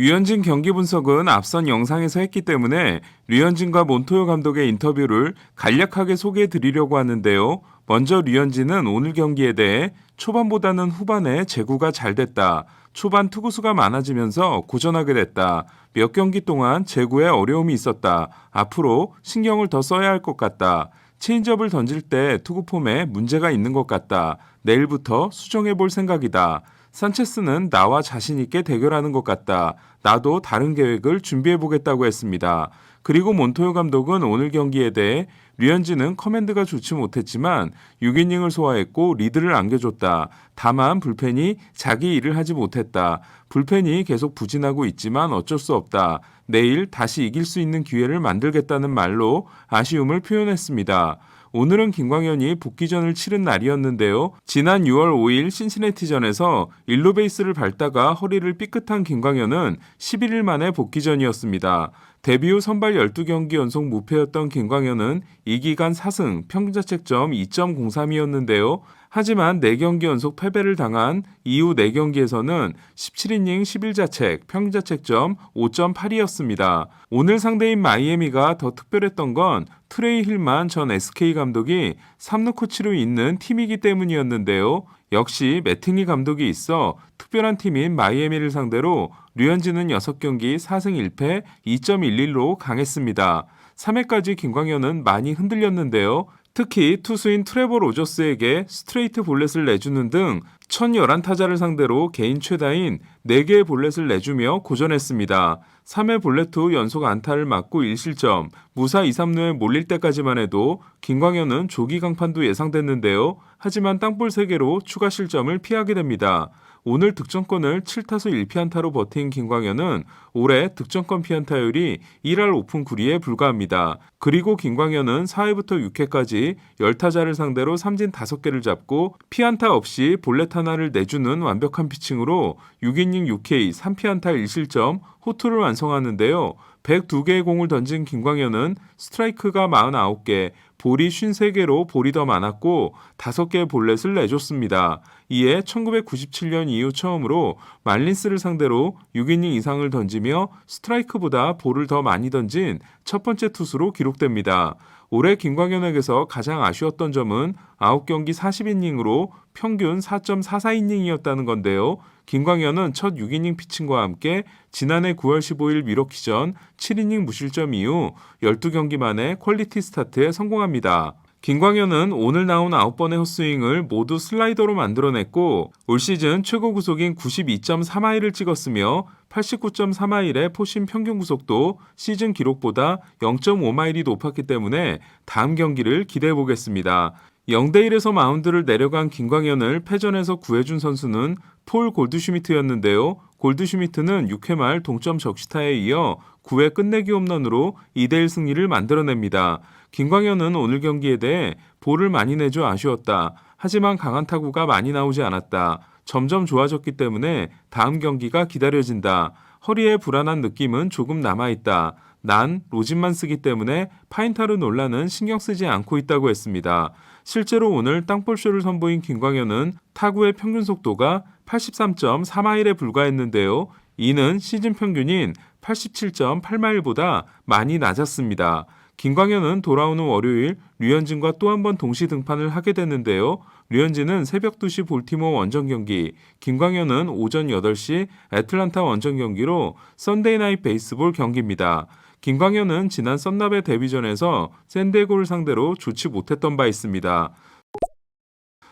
류현진 경기 분석은 앞선 영상에서 했기 때문에 류현진과 몬토요 감독의 인터뷰를 간략하게 소개해 드리려고 하는데요. 먼저 류현진은 오늘 경기에 대해 초반보다는 후반에 제구가 잘 됐다. 초반 투구수가 많아지면서 고전하게 됐다. 몇 경기 동안 제구에 어려움이 있었다. 앞으로 신경을 더 써야 할 것 같다. 체인지업을 던질 때 투구 폼에 문제가 있는 것 같다. 내일부터 수정해 볼 생각이다. 산체스는 나와 자신 있게 대결하는 것 같다. 나도 다른 계획을 준비해 보겠다고 했습니다. 그리고 몬토요 감독은 오늘 경기에 대해 류현진은 커맨드가 좋지 못했지만 6이닝을 소화했고 리드를 안겨줬다. 다만 불펜이 자기 일을 하지 못했다. 불펜이 계속 부진하고 있지만 어쩔 수 없다. 내일 다시 이길 수 있는 기회를 만들겠다는 말로 아쉬움을 표현했습니다. 오늘은 김광현이 복귀전을 치른 날이었는데요. 지난 6월 5일 신시내티전에서 1루 베이스를 밟다가 허리를 삐끗한 김광현은 11일 만에 복귀전이었습니다. 데뷔 후 선발 12경기 연속 무패였던 김광현은 이 기간 4승, 평균자책점 2.03이었는데요. 하지만 4경기 연속 패배를 당한 이후 4경기에서는 17이닝 11자책, 평균자책점 5.8이었습니다. 오늘 상대인 마이애미가 더 특별했던 건 트레이 힐만 전 SK 감독이 3루 코치로 있는 팀이기 때문이었는데요. 역시 매팅리 감독이 있어 특별한 팀인 마이애미를 상대로 류현진은 6경기 4승 1패 2.11로 강했습니다. 3회까지 김광현은 많이 흔들렸는데요. 특히 투수인 트레버 로저스에게 스트레이트 볼넷을 내주는 등 1011타자를 상대로 개인 최다인 4개의 볼넷을 내주며 고전했습니다. 3회 볼넷 후 연속 안타를 맞고 1실점, 무사 2, 3루에 몰릴 때까지만 해도 김광현은 조기 강판도 예상됐는데요. 하지만 땅볼 3개로 추가 실점을 피하게 됩니다. 오늘 득점권을 7타수 1피안타로 버틴 김광현은 올해 득점권 피안타율이 1할 오픈 9리에 불과합니다. 그리고 김광현은 4회부터 6회까지 10타자를 상대로 삼진 5개를 잡고 피안타 없이 볼넷 하나를 내주는 완벽한 피칭으로 6이닝 6K 3피안타 1실점 호투를 완성하는데요. 102개의 공을 던진 김광현은 스트라이크가 49개, 볼이 53개로 볼이 더 많았고 5개의 볼넷을 내줬습니다. 이에 1997년 이후 처음으로 말린스를 상대로 6이닝 이상을 던지며 스트라이크보다 볼을 더 많이 던진 첫 번째 투수로 기록됩니다. 올해 김광현에게서 가장 아쉬웠던 점은 9경기 40이닝으로 평균 4.44이닝이었다는 건데요. 김광현은 첫 6이닝 피칭과 함께 지난해 9월 15일 미러키 전 7이닝 무실점 이후 12경기 만에 퀄리티 스타트에 성공합니다. 김광현은 오늘 나온 9번의 헛스윙을 모두 슬라이더로 만들어냈고 올 시즌 최고 구속인 92.3마일을 찍었으며 89.3마일의 포심 평균 구속도 시즌 기록보다 0.5마일이 높았기 때문에 다음 경기를 기대해 보겠습니다. 0대1에서 마운드를 내려간 김광현을 패전에서 구해준 선수는 폴 골드슈미트였는데요. 골드슈미트는 6회 말 동점 적시타에 이어 9회 끝내기 홈런으로 2대1 승리를 만들어냅니다. 김광현은 오늘 경기에 대해 볼을 많이 내줘 아쉬웠다. 하지만 강한 타구가 많이 나오지 않았다. 점점 좋아졌기 때문에 다음 경기가 기다려진다. 허리에 불안한 느낌은 조금 남아있다. 난 로진만 쓰기 때문에 파인타르 논란은 신경 쓰지 않고 있다고 했습니다. 실제로 오늘 땅볼쇼를 선보인 김광현은 타구의 평균 속도가 83.4마일에 불과했는데요. 이는 시즌 평균인 87.8마일보다 많이 낮았습니다. 김광현은 돌아오는 월요일 류현진과 또 한 번 동시 등판을 하게 됐는데요. 류현진은 새벽 2시 볼티모어 원정 경기, 김광현은 오전 8시 애틀란타 원정 경기로 선데이 나잇 베이스볼 경기입니다. 김광현은 지난 썬납의 데뷔전에서 샌디에고를 상대로 좋지 못했던 바 있습니다.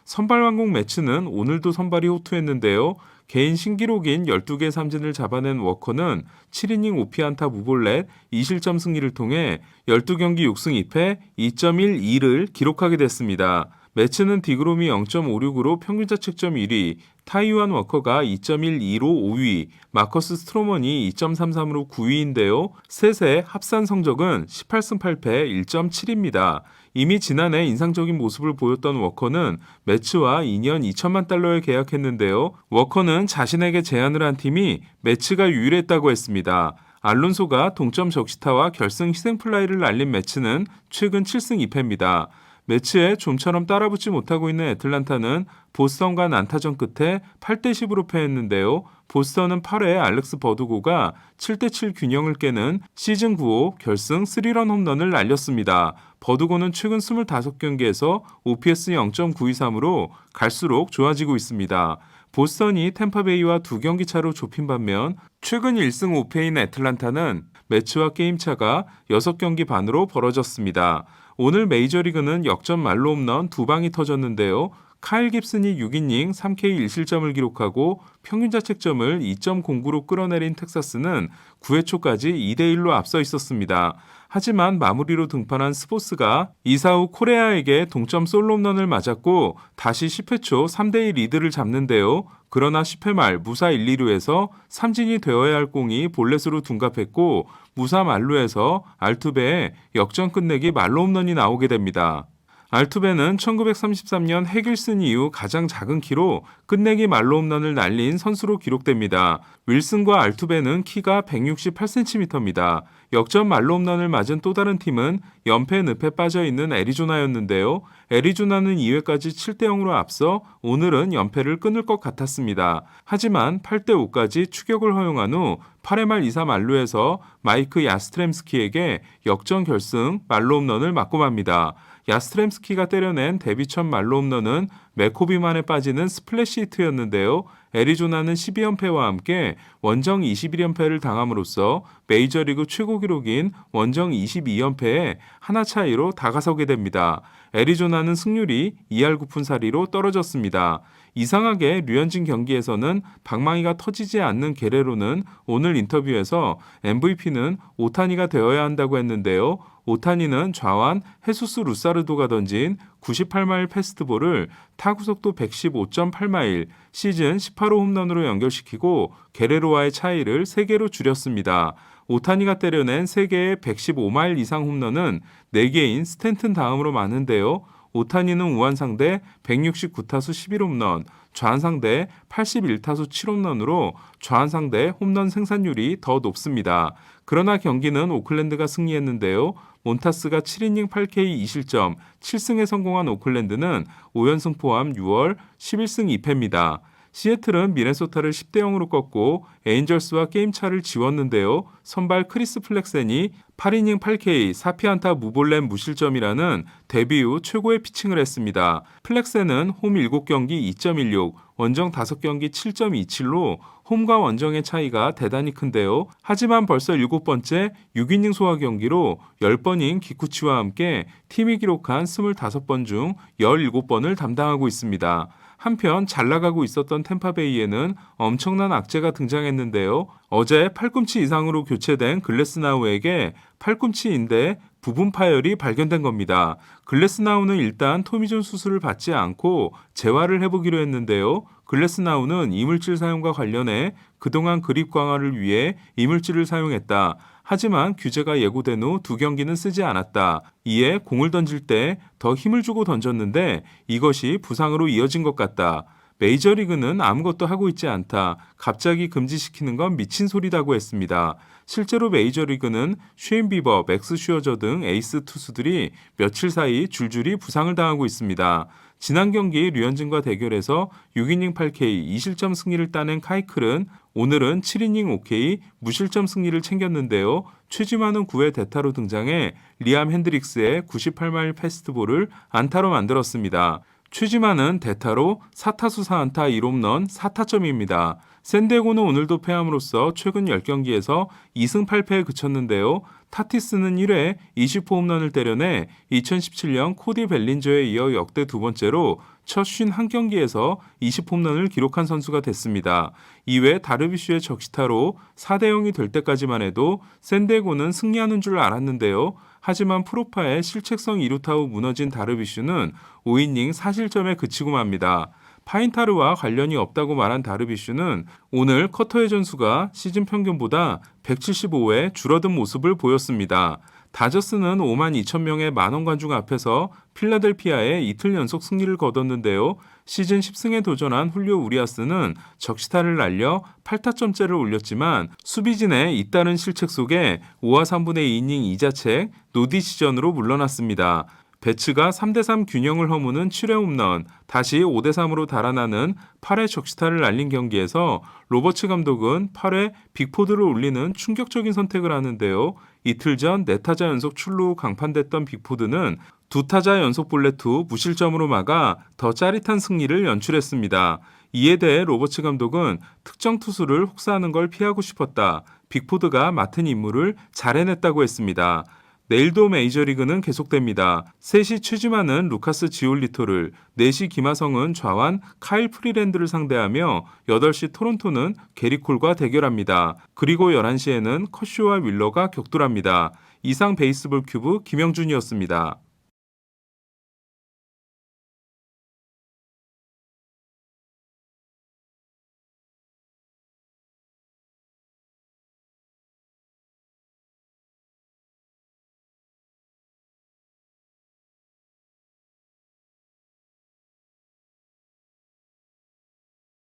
선발 완공 매치는 오늘도 선발이 호투했는데요. 개인 신기록인 12개 삼진을 잡아낸 워커는 7이닝 5피안타 무볼넷 2실점 승리를 통해 12경기 6승 2패 2.12를 기록하게 됐습니다. 매치는 디그롬이 0.56으로 평균자책점 1위, 타이완 워커가 2.12로 5위, 마커스 스트로먼이 2.33으로 9위인데요. 셋의 합산 성적은 18승 8패 1.7입니다. 이미 지난해 인상적인 모습을 보였던 워커는 매츠와 2년 2천만 달러에 계약했는데요. 워커는 자신에게 제안을 한 팀이 매츠가 유일했다고 했습니다. 알론소가 동점 적시타와 결승 희생플라이를 날린 매츠는 최근 7승 2패입니다. 매치에 좀처럼 따라붙지 못하고 있는 애틀란타는 보스턴과 난타전 끝에 8대10으로 패했는데요. 보스턴은 8회 알렉스 버두고가 7대7 균형을 깨는 시즌 9호 결승 3런 홈런을 날렸습니다. 버두고는 최근 25경기에서 OPS 0.923으로 갈수록 좋아지고 있습니다. 보스턴이 템파베이와 2경기 차로 좁힌 반면 최근 1승 5패인 애틀란타는 매치와 게임 차가 6경기 반으로 벌어졌습니다. 오늘 메이저리그는 역전 말로 홈런 2방이 터졌는데요. 카일 깁슨이 6이닝 3K 1실점을 기록하고 평균 자책점을 2.09로 끌어내린 텍사스는 9회 초까지 2대1로 앞서 있었습니다. 하지만 마무리로 등판한 스포츠가 2사 후 코레아에게 동점 솔로 홈런을 맞았고 다시 10회 초 3대2 리드를 잡는데요. 그러나 10회 말 무사 1, 2루에서 삼진이 되어야 할 공이 볼넷으로 둔갑했고 무사 만루에서 알투베의 역전 끝내기 말로 홈런이 나오게 됩니다. 알투베는 1933년 해길슨 이후 가장 작은 키로 끝내기 말로 홈런을 날린 선수로 기록됩니다. 윌슨과 알투베는 키가 168cm입니다. 역전 말로 홈런을 맞은 또 다른 팀은 연패 늪에 빠져있는 애리조나였는데요. 애리조나는 2회까지 7대0으로 앞서 오늘은 연패를 끊을 것 같았습니다. 하지만 8대5까지 추격을 허용한 후 8회 말 2사 만루에서 마이크 야스트렘스키에게 역전 결승 말로 홈런을 맞고 맙니다. 야스트렘스키가 때려낸 데뷔 첫 말로 홈런은 매코비만에 빠지는 스플래시 히트였는데요. 애리조나는 12연패와 함께 원정 21연패를 당함으로써 메이저리그 최고 기록인 원정 22연패에 하나 차이로 다가서게 됩니다. 애리조나는 승률이 2할 9푼 4리로 떨어졌습니다. 이상하게 류현진 경기에서는 방망이가 터지지 않는 게레로는 오늘 인터뷰에서 MVP는 오타니가 되어야 한다고 했는데요. 오타니는 좌완 헤수스 루사르도가 던진 98마일 패스트볼을 타구속도 115.8마일, 시즌 18호 홈런으로 연결시키고 게레로와의 차이를 3개로 줄였습니다. 오타니가 때려낸 3개의 115마일 이상 홈런은 4개인 스탠튼 다음으로 많은데요. 오타니는 우한 상대 169타수 11홈런, 좌한 상대 81타수 7홈런으로 좌한 상대 홈런 생산율이 더 높습니다. 그러나 경기는 오클랜드가 승리했는데요. 몬타스가 7이닝 8K 2실점 7승에 성공한 오클랜드는 5연승 포함 6월 11승 2패입니다. 시애틀은 미네소타를 10대0으로 꺾고 에인절스와 게임차를 지웠는데요. 선발 크리스 플렉센이 8이닝 8K 4피안타 무볼넷 무실점이라는 데뷔 후 최고의 피칭을 했습니다. 플렉센은 홈 7경기 2.16, 원정 5경기 7.27로 홈과 원정의 차이가 대단히 큰데요. 하지만 벌써 7번째 6이닝 소화 경기로 10번인 기쿠치와 함께 팀이 기록한 25번 중 17번을 담당하고 있습니다. 한편 잘 나가고 있었던 템파베이에는 엄청난 악재가 등장했는데요. 어제 팔꿈치 이상으로 교체된 글래스나우에게 팔꿈치 인대 부분 파열이 발견된 겁니다. 글래스나우는 일단 토미존 수술을 받지 않고 재활을 해보기로 했는데요. 글래스나우는 이물질 사용과 관련해 그동안 그립 강화를 위해 이물질을 사용했다. 하지만 규제가 예고된 후 2경기는 쓰지 않았다. 이에 공을 던질 때 더 힘을 주고 던졌는데 이것이 부상으로 이어진 것 같다. 메이저리그는 아무것도 하고 있지 않다. 갑자기 금지시키는 건 미친 소리다고 했습니다. 실제로 메이저리그는 쉐인 비버, 맥스 슈어저 등 에이스 투수들이 며칠 사이 줄줄이 부상을 당하고 있습니다. 지난 경기 류현진과 대결에서 6이닝 8K 2실점 승리를 따낸 카이클은 오늘은 7이닝 5K 무실점 승리를 챙겼는데요. 최지만은 9회 대타로 등장해 리암 핸드릭스의 98마일 패스트볼을 안타로 만들었습니다. 최지만은 대타로 4타수 4안타 1홈런 4타점입니다. 샌디에고는 오늘도 패함으로써 최근 10경기에서 2승 8패에 그쳤는데요. 타티스는 1회 20호 홈런을 때려내 2017년 코디 벨린저에 이어 역대 두 번째로 첫 51경기에서 20홈런을 기록한 선수가 됐습니다. 이외 다르비슈의 적시타로 4대0이 될 때까지만 해도 샌디에고는 승리하는 줄 알았는데요. 하지만 프로파의 실책성 2루타 후 무너진 다르비슈는 5이닝 4실점에 그치고 맙니다. 파인타르와 관련이 없다고 말한 다르비슈는 오늘 커터의 전수가 시즌 평균보다 175회 줄어든 모습을 보였습니다. 다저스는 5만 2천 명의 만원 관중 앞에서 필라델피아에 이틀 연속 승리를 거뒀는데요. 시즌 10승에 도전한 훌리오 우리아스는 적시타를 날려 8타점째를 올렸지만 수비진의 잇따른 실책 속에 5와 3분의 2이닝 2자책 노디시전으로 물러났습니다. 배츠가 3대3 균형을 허무는 7회 홈런, 다시 5대3으로 달아나는 8회 적시타를 날린 경기에서 로버츠 감독은 8회 빅포드를 올리는 충격적인 선택을 하는데요. 이틀 전 4타자 연속 출루 후 강판됐던 빅포드는 2타자 연속 볼넷 후 무실점으로 막아 더 짜릿한 승리를 연출했습니다. 이에 대해 로버츠 감독은 특정 투수를 혹사하는 걸 피하고 싶었다. 빅포드가 맡은 임무를 잘 해냈다고 했습니다. 내일도 메이저리그는 계속됩니다. 3시 최지만은 루카스 지올리토를, 4시 김하성은 좌완 카일 프리랜드를 상대하며 8시 토론토는 게리콜과 대결합니다. 그리고 11시에는 커쇼와 윌러가 격돌합니다. 이상 베이스볼 큐브 김영준이었습니다.